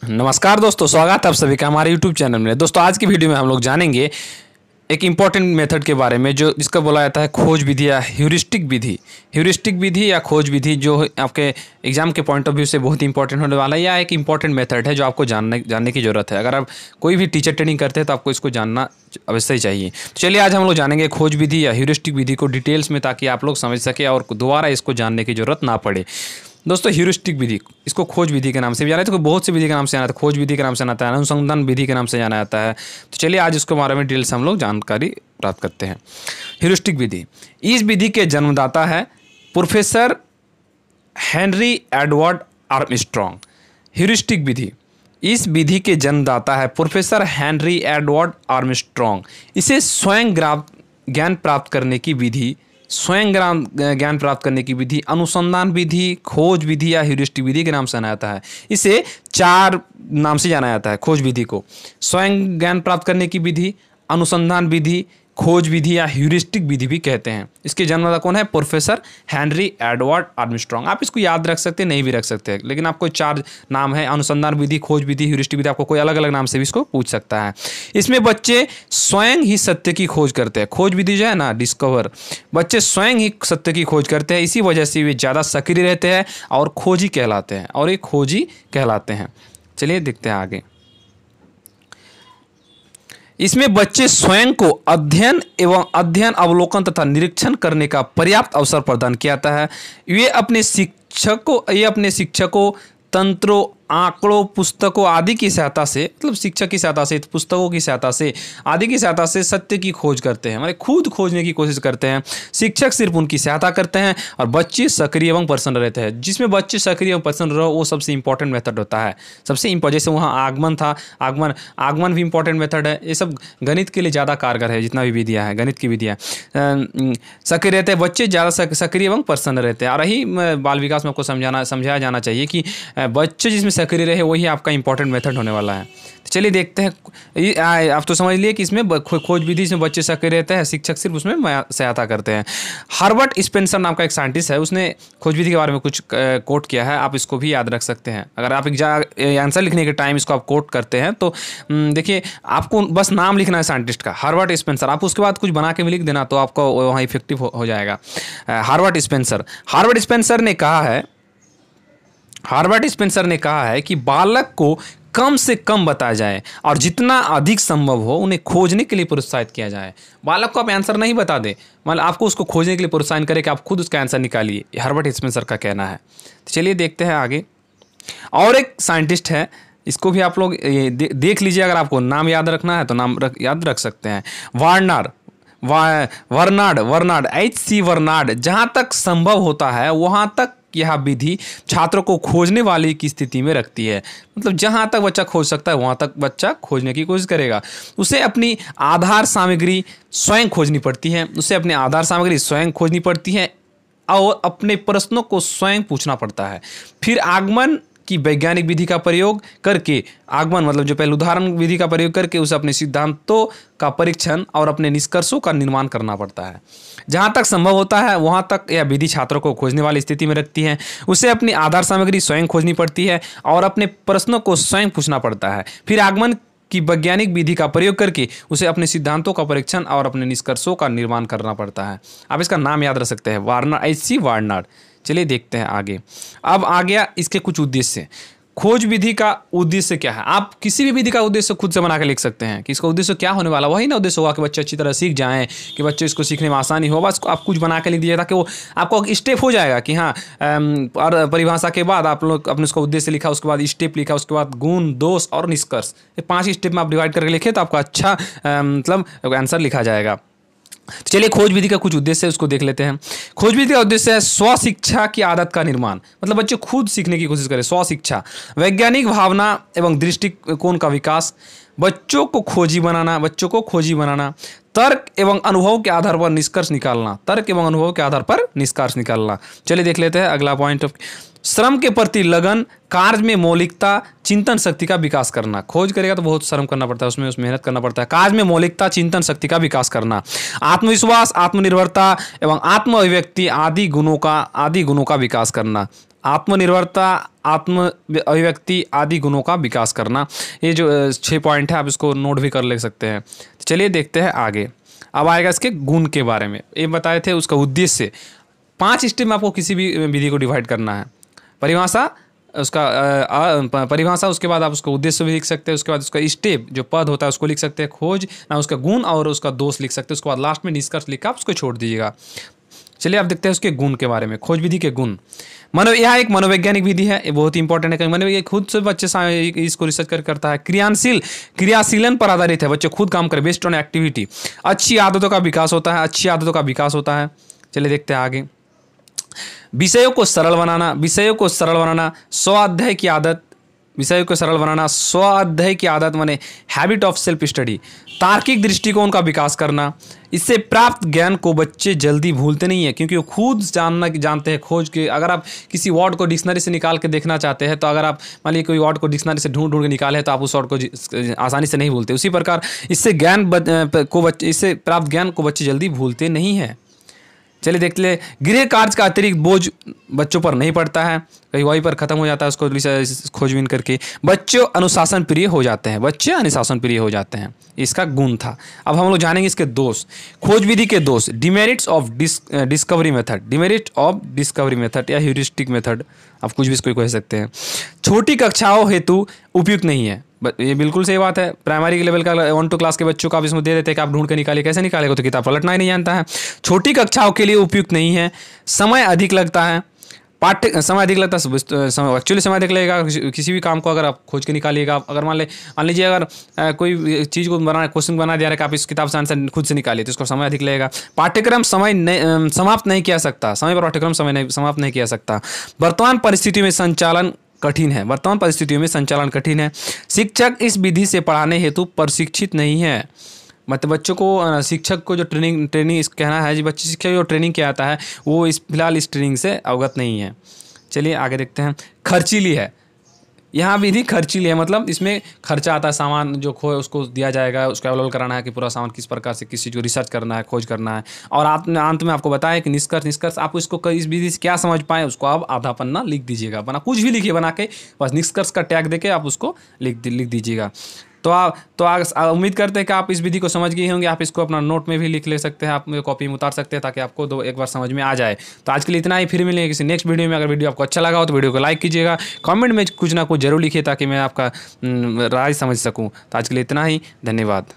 नमस्कार दोस्तों, स्वागत है आप सभी का हमारे YouTube चैनल में। दोस्तों आज की वीडियो में हम लोग जानेंगे एक इम्पॉर्टेंट मेथड के बारे में जो जिसका बोला जाता है खोज विधि या ह्यूरिस्टिक विधि। ह्यूरिस्टिक विधि या खोज विधि जो आपके एग्जाम के पॉइंट ऑफ व्यू से बहुत इंपॉर्टेंट होने वाला है, या एक इम्पॉर्टेंट मेथड है जो आपको जानने की ज़रूरत है। अगर आप कोई भी टीचर ट्रेनिंग करते हैं तो आपको इसको जानना अवश्य ही चाहिए। तो चलिए आज हम लोग जानेंगे खोज विधि या ह्यूरिस्टिक विधि को डिटेल्स में, ताकि आप लोग समझ सके और दोबारा इसको जानने की ज़रूरत ना पड़े। दोस्तों ह्यूरिस्टिक विधि, इसको खोज विधि के नाम से भी जाना जाता है, बहुत सी विधि के नाम से जाना जाता है। खोज विधि के नाम से जाना जाता है, अनुसंधान विधि के नाम से जाना जाता है। तो चलिए आज इसके बारे में डिटेल से हम लोग जानकारी प्राप्त करते हैं। ह्यूरिस्टिक विधि, इस विधि के जन्मदाता है professor Henry Edward Armstrong. Heuristic विधि, इस विधि के जन्मदाता है प्रोफेसर हेनरी एडवर्ड आर्मस्ट्रॉन्ग। इसे स्वयं ज्ञान प्राप्त करने की विधि, ज्ञान प्राप्त करने की विधि, अनुसंधान विधि, खोज विधि या ह्यूरिस्टिक विधि के नाम से जाना जाता है। इसे 4 नाम से जाना जाता है खोज विधि को: स्वयं ज्ञान प्राप्त करने की विधि, अनुसंधान विधि, खोज विधि या ह्यूरिस्टिक विधि भी कहते हैं। इसके जन्मदाता कौन है? Professor Henry Edward Armstrong. आप इसको याद रख सकते हैं, नहीं भी रख सकते हैं, लेकिन आपको 4 नाम है: अनुसंधान विधि, खोज विधि, ह्यूरिस्टिक विधि। आपको कोई अलग अलग नाम से भी इसको पूछ सकता है। इसमें बच्चे स्वयं ही सत्य की खोज करते हैं। खोज विधि जो है ना, डिस्कवर, बच्चे स्वयं ही सत्य की खोज करते हैं। इसी वजह से वे ज़्यादा सक्रिय रहते हैं और खोजी कहलाते हैं, और ये खोजी कहलाते हैं। चलिए देखते हैं आगे। इसमें बच्चे स्वयं को अध्ययन, अवलोकन तथा निरीक्षण करने का पर्याप्त अवसर प्रदान किया जाता है। ये अपने शिक्षकों, तंत्रों, आंकड़ों, पुस्तकों आदि की सहायता से, मतलब शिक्षक की सहायता से, पुस्तकों की सहायता से, आदि की सहायता से सत्य की खोज करते हैं, मतलब खुद खोजने की कोशिश करते हैं। शिक्षक सिर्फ उनकी सहायता करते हैं और बच्चे सक्रिय एवं प्रसन्न रहते हैं। जिसमें बच्चे सक्रिय एवं प्रसन्न रहो, वो सबसे इंपॉर्टेंट मेथड होता है। सबसे इंपॉर्टेंट, जैसे वहाँ आगमन था, आगमन भी इंपॉर्टेंट मेथड है। ये सब गणित के लिए ज़्यादा कारगर है, जितना भी विधियाँ है, गणित की विधियाँ। सक्रिय रहते हैं बच्चे, ज़्यादा सक्रिय एवं प्रसन्न रहते हैं। और यही बाल विकास में आपको समझाया जाना चाहिए कि बच्चे जिसमें सक्रिय रहे वही आपका इंपॉर्टेंट मेथड होने वाला है। तो चलिए देखते हैं। आप तो समझ लिए कि इसमें खोज विधि में बच्चे सक्रिय रहते हैं, शिक्षक सिर्फ उसमें सहायता करते हैं। हर्बर्ट स्पेंसर नाम का एक साइंटिस्ट है, उसने खोज विधि के बारे में कुछ कोट किया है। आप इसको भी याद रख सकते हैं। अगर आप आंसर लिखने के टाइम इसको आप कोट करते हैं तो देखिए, आपको बस नाम लिखना है साइंटिस्ट का, हर्बर्ट स्पेंसर। आप उसके बाद कुछ बना के भी लिख देना तो आपको वहाँ इफेक्टिव हो जाएगा। हर्बर्ट स्पेंसर ने कहा है कि बालक को कम से कम बताया जाए और जितना अधिक संभव हो उन्हें खोजने के लिए प्रोत्साहित किया जाए। बालक को आप आंसर नहीं बता दें, मतलब आपको उसको खोजने के लिए प्रोत्साहन करें कि आप खुद उसका आंसर निकालिए। हर्बर्ट स्पेंसर का कहना है। तो चलिए देखते हैं आगे। और एक साइंटिस्ट है, इसको भी आप लोग देख लीजिए। अगर आपको नाम याद रखना है तो नाम याद रख सकते हैं। वर्नाड, H.C. वर्नाड। जहाँ तक संभव होता है वहाँ तक यह विधि छात्रों को खोजने वाले की स्थिति में रखती है। मतलब जहाँ तक बच्चा खोज सकता है वहाँ तक बच्चा खोजने की कोशिश करेगा। उसे अपनी आधार सामग्री स्वयं खोजनी पड़ती है और अपने प्रश्नों को स्वयं पूछना पड़ता है। फिर आगमन की वैज्ञानिक विधि का प्रयोग करके, आगमन मतलब जो पहले उदाहरण विधि का प्रयोग करके उसे अपने सिद्धांतों का परीक्षण और अपने निष्कर्षों का निर्माण करना पड़ता है। जहाँ तक संभव होता है वहाँ तक यह विधि छात्रों को खोजने वाली स्थिति में रखती है। उसे अपनी आधार सामग्री स्वयं खोजनी पड़ती है और अपने प्रश्नों को स्वयं पूछना पड़ता है। फिर आगमन की वैज्ञानिक विधि का प्रयोग करके उसे अपने सिद्धांतों का परीक्षण और अपने निष्कर्षों का निर्माण करना पड़ता है। आप इसका नाम याद रख सकते हैं, H.C. वर्नाड। चलिए देखते हैं आगे। अब आ गया इसके कुछ उद्देश्य। खोज विधि का उद्देश्य क्या है? आप किसी भी विधि का उद्देश्य खुद से बना के लिख सकते हैं कि इसका उद्देश्य क्या होने वाला। वही ना उद्देश्य होगा कि बच्चे अच्छी तरह सीख जाएं, कि बच्चे इसको सीखने में आसानी हो। बस आप कुछ बना के लिख दीजिए ताकि वो आपको स्टेप हो जाएगा कि हाँ, और परिभाषा के बाद आप लोग अपने उसका उद्देश्य लिखा, उसके बाद स्टेप लिखा, उसके बाद गुण, दोष और निष्कर्ष, ये 5 स्टेप में आप डिवाइड करके लिखे तो आपका अच्छा मतलब आंसर लिखा जाएगा। चलिए खोज विधि का कुछ उद्देश्य है, उसको देख लेते हैं। खोज विधि का उद्देश्य है स्व शिक्षा की आदत का निर्माण, मतलब बच्चे खुद सीखने की कोशिश करें, स्व शिक्षा। वैज्ञानिक भावना एवं दृष्टिकोण का विकास, बच्चों को खोजी बनाना, तर्क एवं अनुभव के आधार पर निष्कर्ष निकालना। चलिए देख लेते हैं अगला पॉइंट। श्रम के प्रति लगन, कार्य में मौलिकता, चिंतन शक्ति का विकास करना। खोज करेगा तो बहुत श्रम करना पड़ता है, उसमें मेहनत करना पड़ता है। कार्य में मौलिकता, चिंतन शक्ति का विकास करना। आत्मविश्वास, आत्मनिर्भरता एवं आत्म अभिव्यक्ति आदि गुणों का विकास करना। आत्मनिर्भरता, आत्म अभिव्यक्ति आदि गुणों का विकास करना। ये जो 6 पॉइंट है आप इसको नोट भी कर ले सकते हैं। चलिए देखते हैं आगे। अब आएगा इसके गुण के बारे में। ये बताए थे उसका उद्देश्य। 5 स्टेप में आपको किसी भी विधि को डिवाइड करना है। परिभाषा, उसका परिभाषा, उसके बाद आप उसका उद्देश्य भी लिख सकते हैं, उसके बाद उसका स्टेप जो पद होता है उसको लिख सकते हैं, खोज ना उसका गुण और उसका दोष लिख सकते हैं, उसके बाद लास्ट में निष्कर्ष लिखकर आप उसको छोड़ दीजिएगा। चलिए आप देखते हैं उसके गुण के बारे में। खोज विधि के गुण। यह एक मनोवैज्ञानिक विधि है, ये बहुत इंपॉर्टेंट है क्योंकि मनोवैज्ञानिक खुद से बच्चे इसको रिसर्च करता है। क्रियाशीलन पर आधारित है, बच्चे खुद काम करें, बेस्ड ऑन एक्टिविटी। अच्छी आदतों का विकास होता है, अच्छी आदतों का विकास होता है। चलिए देखते हैं आगे। विषयों को सरल बनाना, स्वाध्याय की आदत, विषयों को सरल बनाना, स्वाध्याय की आदत माने हैबिट ऑफ सेल्फ स्टडी। तार्किक दृष्टिकोण का विकास करना। इससे प्राप्त ज्ञान को बच्चे जल्दी भूलते नहीं है क्योंकि वो खुद जानते हैं। खोज के अगर आप किसी वर्ड को डिक्शनरी से निकाल के देखना चाहते हैं तो अगर आप मान लीजिए कोई वर्ड को डिक्शनरी से ढूंढ के निकाले तो आप उस वर्ड को आसानी से नहीं भूलते। उसी प्रकार इससे इससे प्राप्त ज्ञान को बच्चे जल्दी भूलते नहीं हैं। चलिए देखते ले। गृह कार्य का अतिरिक्त बोझ बच्चों पर नहीं पड़ता है, कहीं वहीं पर खत्म हो जाता है उसको खोजबीन करके। बच्चे अनुशासन प्रिय हो जाते हैं, इसका गुण था। अब हम लोग जानेंगे इसके दोष। खोज विधि के दोष। डिमेरिट्स ऑफ डिस्कवरी मेथड या ह्यूरिस्टिक मेथड, आप कुछ भी इसको कह सकते हैं। छोटी कक्षाओं हेतु उपयुक्त नहीं है, ये बिल्कुल सही बात है। प्राइमरी के लेवल का 1-2 क्लास के बच्चों को आप इसमें दे देते हैं कि आप ढूंढ के निकालिए, कैसे निकालेगा, तो किताब पलटना ही नहीं जानता है। छोटी कक्षाओं के लिए उपयुक्त नहीं है। समय अधिक लगता है, समय अधिक लगेगा किसी भी काम को अगर आप खोज के निकालिएगा। अगर मान लीजिए अगर कोई चीज़ को क्वेश्चन बना दिया है कि आप इस किताब से आंसर खुद से निकालिए तो इसको समय अधिक लगेगा। पाठ्यक्रम समाप्त नहीं किया सकता, समय पर पाठ्यक्रम समाप्त नहीं किया सकता। वर्तमान परिस्थितियों में संचालन कठिन है। शिक्षक इस विधि से पढ़ाने हेतु प्रशिक्षित नहीं है। मतलब बच्चों को शिक्षक को जो ट्रेनिंग कहना है जी, बच्चे शिक्षक जो ट्रेनिंग किया जाता है वो फिलहाल इस ट्रेनिंग से अवगत नहीं है। चलिए आगे देखते हैं। खर्चीली है, यहाँ विधि खर्चीली है, मतलब इसमें खर्चा आता है। सामान जो खो उसको दिया जाएगा, उसको अवेलेबल कराना है कि पूरा सामान किस प्रकार से किस चीज़ को रिसर्च करना है, खोज करना है। और अंत में आपको बताया कि निष्कर्ष आप इसको इस विधि से क्या समझ पाए उसको आप आधा पन्ना लिख दीजिएगा, कुछ भी लिखिए बना के, बस निष्कर्ष का टैग देके आप उसको लिख दीजिएगा। तो उम्मीद करते हैं कि आप इस विधि को समझ गए होंगे। आप इसको अपना नोट में भी लिख ले सकते हैं, आप कॉपी में उतार सकते हैं ताकि आपको एक बार समझ में आ जाए। तो आज के लिए इतना ही, फिर मिलेंगे किसी नेक्स्ट वीडियो में। अगर वीडियो आपको अच्छा लगा हो तो वीडियो को लाइक कीजिएगा, कमेंट में कुछ ना कुछ जरूर लिखिए ताकि मैं आपका राय समझ सकूँ। तो आज के लिए इतना ही, धन्यवाद।